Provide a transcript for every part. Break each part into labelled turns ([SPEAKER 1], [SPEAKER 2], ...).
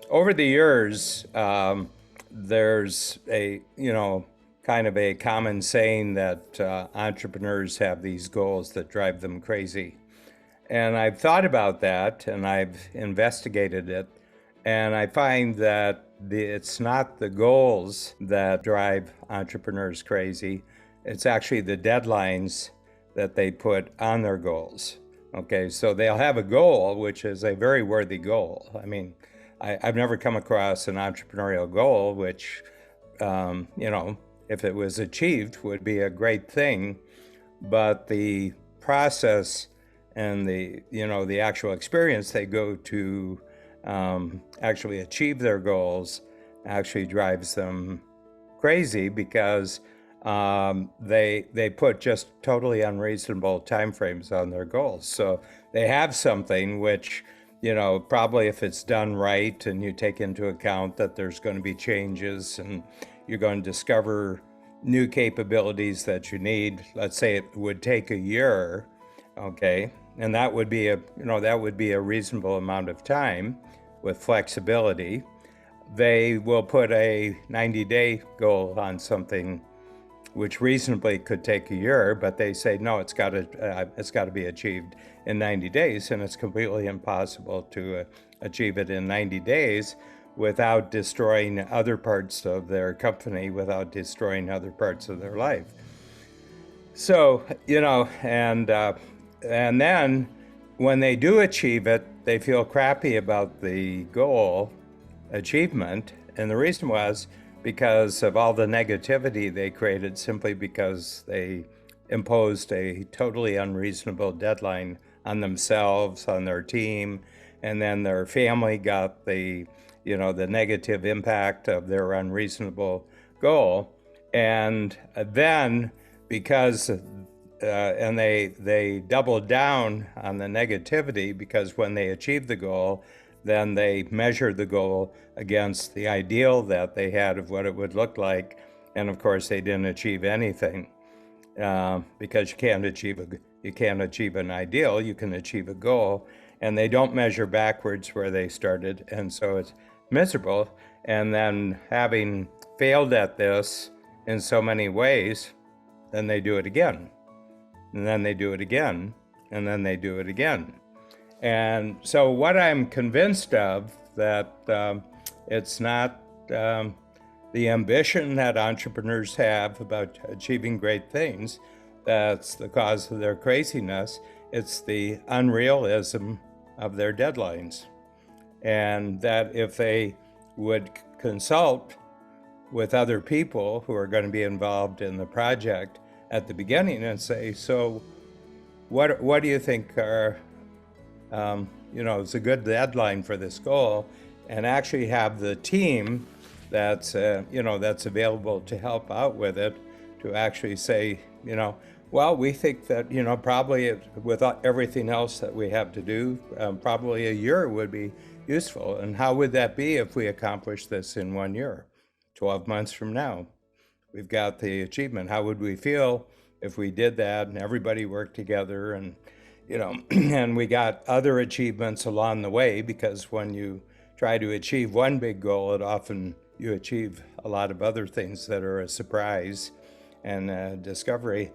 [SPEAKER 1] Over the years, there's a, kind of a common saying that entrepreneurs have these goals that drive them crazy. And I've thought about that and I've investigated it. And I find that it's not the goals that drive entrepreneurs crazy. It's actually the deadlines that they put on their goals. Okay, so they'll have a goal, which is a very worthy goal. I mean, I've never come across an entrepreneurial goal which, if it was achieved, would be a great thing. But the process and the actual experience they go to actually achieve their goals actually drives them crazy because they put just totally unreasonable timeframes on their goals. So they have something which, probably if it's done right and you take into account that there's going to be changes and you're going to discover new capabilities that you need. Let's say it would take a year, okay, and that would be a reasonable amount of time with flexibility. They will put a 90-day goal on something which reasonably could take a year, but they say no, it's got to be achieved in 90 days, and it's completely impossible to achieve it in 90 days without destroying other parts of their company, without destroying other parts of their life. So, and then when they do achieve it, they feel crappy about the goal achievement. And the reason was because of all the negativity they created simply because they imposed a totally unreasonable deadline on themselves, on their team, and then their family got the negative impact of their unreasonable goal. And then because and they doubled down on the negativity because when they achieved the goal, then they measured the goal against the ideal that they had of what it would look like. And of course, they didn't achieve anything because you can't achieve an ideal, you can achieve a goal. And they don't measure backwards where they started. And so it's miserable. And then having failed at this in so many ways, then they do it again. And then they do it again. And then they do it again. And so what I'm convinced of, that it's not the ambition that entrepreneurs have about achieving great things that's the cause of their craziness. It's the unrealism of their deadlines. And that if they would consult with other people who are going to be involved in the project at the beginning and say, so what do you think are it's a good deadline for this goal, and actually have the team that's available to help out with it to actually say, well, we think that, probably with everything else that we have to do, probably a year would be useful. And how would that be if we accomplish this in 1 year? 12 months from now, we've got the achievement. How would we feel if we did that and everybody worked together and and we got other achievements along the way, because when you try to achieve one big goal, you achieve a lot of other things that are a surprise and a discovery.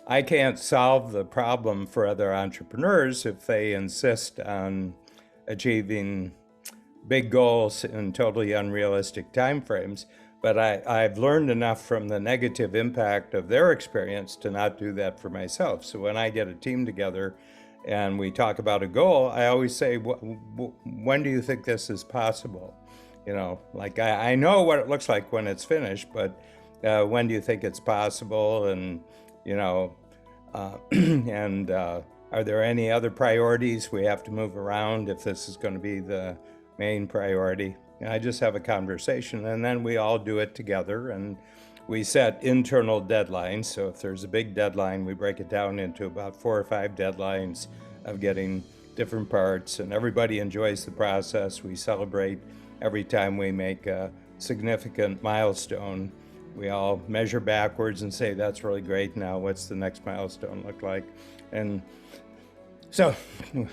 [SPEAKER 1] I can't solve the problem for other entrepreneurs if they insist on achieving big goals in totally unrealistic timeframes. But I've learned enough from the negative impact of their experience to not do that for myself. So when I get a team together and we talk about a goal, I always say, when do you think this is possible? I know what it looks like when it's finished, but when do you think it's possible? And, and are there any other priorities we have to move around if this is going to be the main priority? And I just have a conversation, and then we all do it together, and we set internal deadlines. So if there's a big deadline, we break it down into about 4 or 5 deadlines of getting different parts, and everybody enjoys the process. We celebrate every time we make a significant milestone, we all measure backwards and say, that's really great. Now, what's the next milestone look like? And so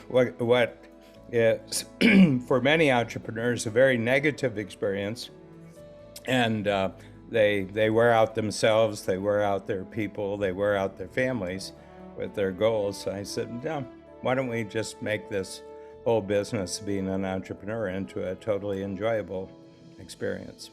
[SPEAKER 1] what is, for many entrepreneurs, a very negative experience. And they wear out themselves, they wear out their people, they wear out their families with their goals. So I said, no, why don't we just make this whole business being an entrepreneur into a totally enjoyable experience?